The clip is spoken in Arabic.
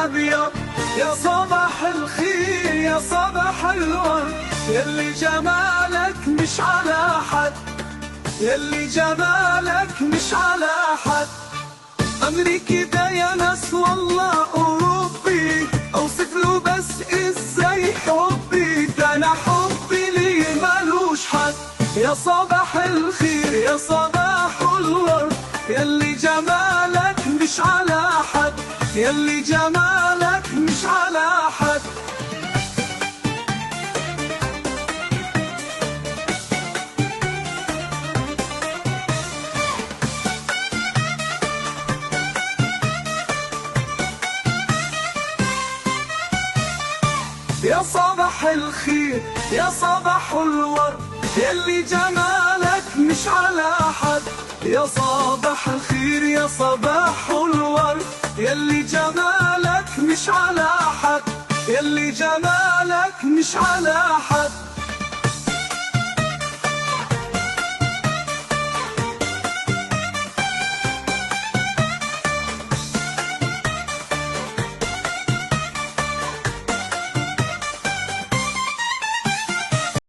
أبيض. يا صباح الخير يا صباح الورد، يلي جمالك مش على حد، يلي جمالك مش على حد. أمريكي ده يا ناس والله أوروبي، أوصف له بس إزاي حبي، ده أنا حبي ليه ملوش حد. يا صباح الخير يا صباح الورد، يلي جمالك مش على حد، يلي جمالك مش على حد. يا صباح الخير يا صباح الورد، يلي جمالك مش على حد. يا صباح الخير يا صباح الورد، يلي جمالك مش على حد، يلي جمالك مش على حد.